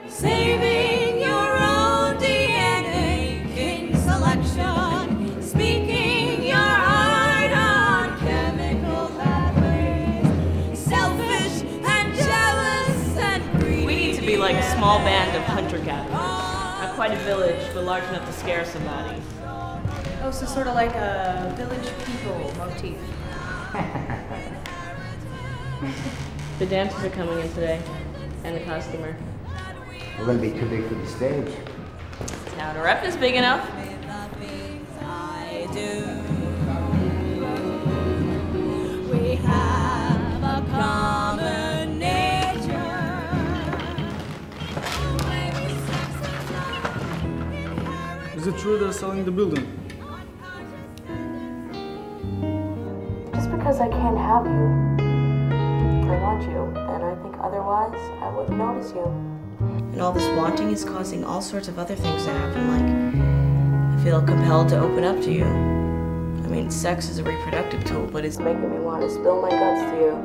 Saving your own DNA, king selection, speaking your art on chemical pathways, selfish and jealous and greedy. We need to be like a small band of hunter-gatherers. Not quite a village, but large enough to scare somebody. Oh, so sort of like a village people motif. The dancers are coming in today, and the costumer. We're going to be too big for the stage. Now the rep is big enough. We have a common nature. Is it true they're selling the building? Just because I can't have you, I want you, and I think otherwise I wouldn't notice you. And all this wanting is causing all sorts of other things to happen, like I feel compelled to open up to you. I mean, sex is a reproductive tool, but it's Making me want to spill my guts to you.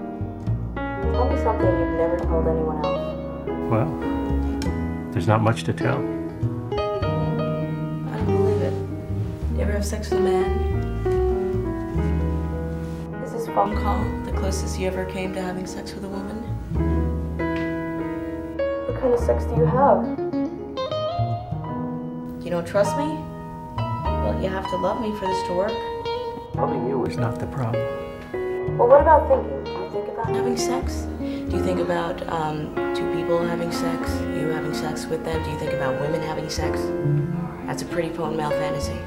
Tell me something you've never told anyone else. Well, there's not much to tell. I don't believe it. You ever have sex with a man? Is this Phone call the closest you ever came to having sex with a woman? What kind of sex do you have? You don't trust me? Well, you have to love me for this to work. Loving you is not the problem. Well, what about thinking? Do you think about Having sex? Do you think about two people having sex? You having sex with them? Do you think about women having sex? That's a pretty potent male fantasy.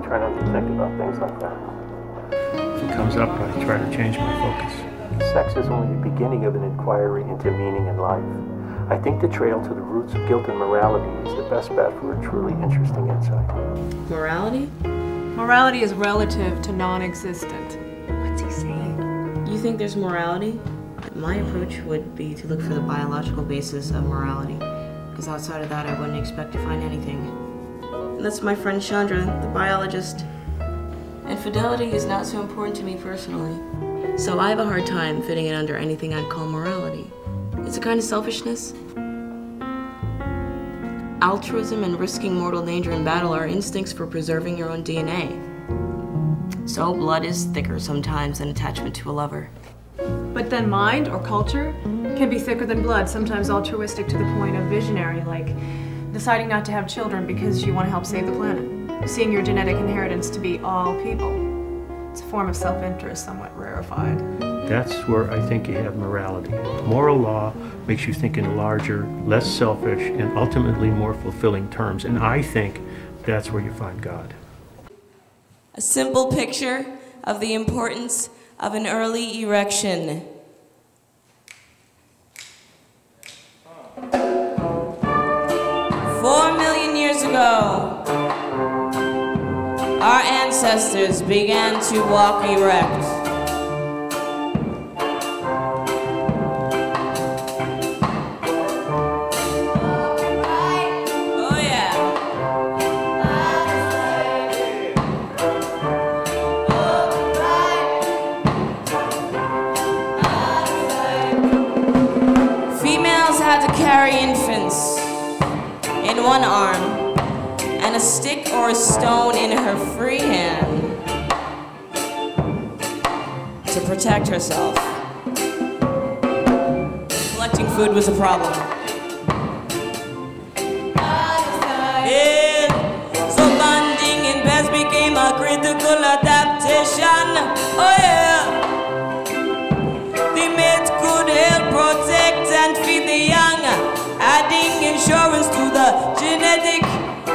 Try not to think about things like that. If it comes up, I try to change my focus. Sex is only the beginning of an inquiry into meaning in life. I think the trail to the roots of guilt and morality is the best bet for a truly interesting insight. Morality? Morality is relative to non-existent. What's he saying? You think there's morality? My approach would be to look for the biological basis of morality, because outside of that I wouldn't expect to find anything. And that's my friend Chandra, the biologist. And fidelity is not so important to me personally. So I have a hard time fitting it under anything I'd call morality. It's a kind of selfishness. Altruism and risking mortal danger in battle are instincts for preserving your own DNA. So blood is thicker sometimes than attachment to a lover. But then mind or culture can be thicker than blood, sometimes altruistic to the point of visionary, like deciding not to have children because you want to help save the planet. Seeing your genetic inheritance to be all people. It's a form of self-interest, somewhat rarefied. That's where I think you have morality. Moral law makes you think in larger, less selfish, and ultimately more fulfilling terms. And I think that's where you find God. A simple picture of the importance of an early erection. 4 million years ago, our ancestors began to walk erect. Oh yeah. Females had to carry infants in one arm and a stick or a stone in her free hand to protect herself. Collecting food was a problem. Yeah. So bonding in pairs became a critical adaptation. Oh yeah. The mate could help protect and feed the young, adding insurance to the genetic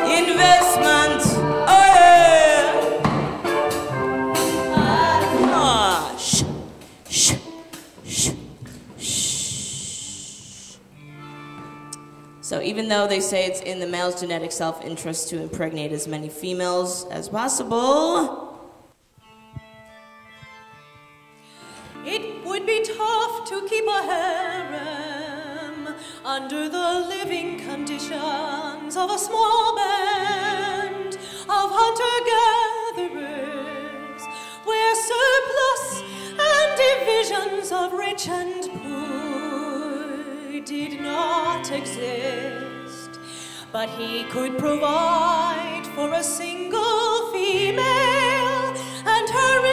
investment. Oh yeah. Shh, shh, shh, shh. So even though they say it's in the male's genetic self-interest to impregnate as many females as possible, It would be tough to keep a harem under the living conditions of a small band of hunter-gatherers, where surplus and divisions of rich and poor did not exist, but he could provide for a single female and her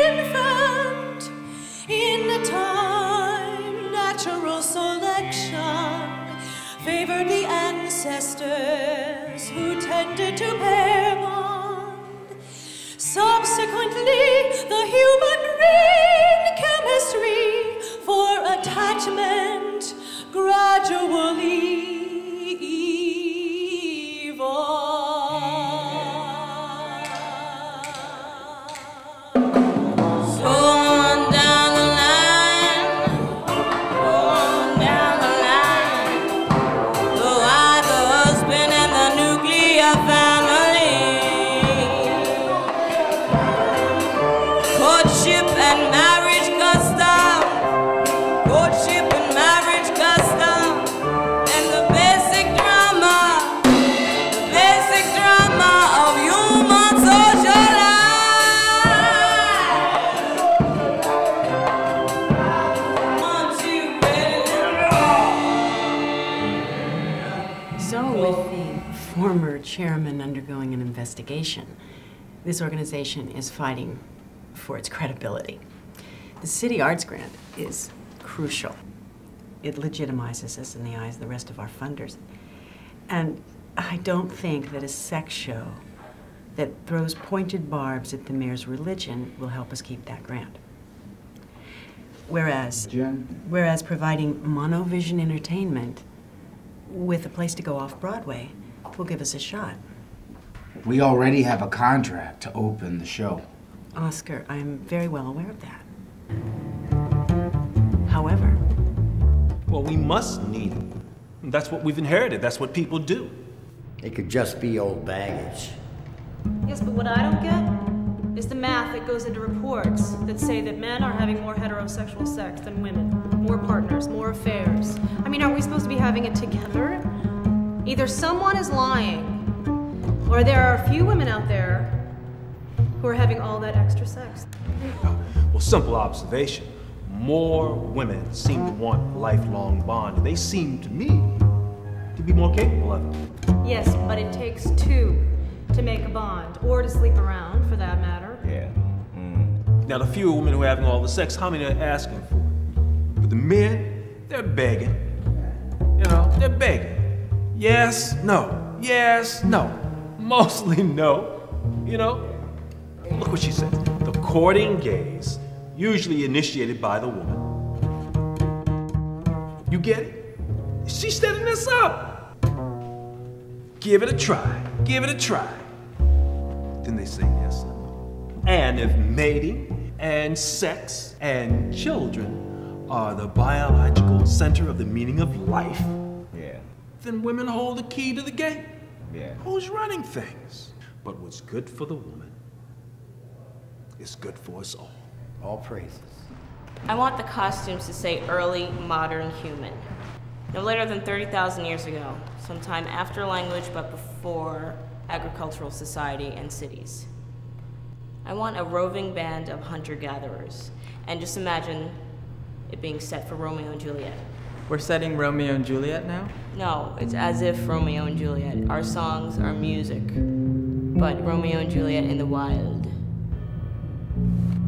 infant. In a time, natural selection favored the ancestors who tended to pair bond. Subsequently, the human ring chemistry for attachment gradually chairman undergoing an investigation, this organization is fighting for its credibility. The City Arts Grant is crucial. It legitimizes us in the eyes of the rest of our funders. And I don't think that a sex show that throws pointed barbs at the mayor's religion will help us keep that grant. Whereas providing monovision entertainment with a place to go off-Broadway will give us a shot. We already have a contract to open the show. Oscar, I'm very well aware of that. However... Well, we must need it. That's what we've inherited. That's what people do. It could just be old baggage. Yes, but what I don't get is the math that goes into reports that say that men are having more heterosexual sex than women. More partners, more affairs. I mean, are we supposed to be having it together? Either someone is lying, or there are a few women out there who are having all that extra sex. Well, simple observation. More women seem to want a lifelong bond. They seem to me to be more capable of it. Yes, but it takes two to make a bond, or to sleep around, for that matter. Yeah. Now, the fewer women who are having all the sex, how many are asking for it? But the men, they're begging. You know, they're begging. Yes, no. Yes, no. Mostly no. You know? Look what she said. The courting gaze, usually initiated by the woman. You get it? She's setting this up. Give it a try. Give it a try. Then they say yes or no. And if mating and sex and children are the biological center of the meaning of life, then women hold the key to the gate. Yeah. Who's running things? But what's good for the woman is good for us all. All praises. I want the costumes to say early modern human. No later than 30,000 years ago, sometime after language but before agricultural society and cities. I want a roving band of hunter-gatherers. And just imagine it being set for Romeo and Juliet. We're setting Romeo and Juliet now? No, it's as if Romeo and Juliet. Our songs, our music. But Romeo and Juliet in the wild.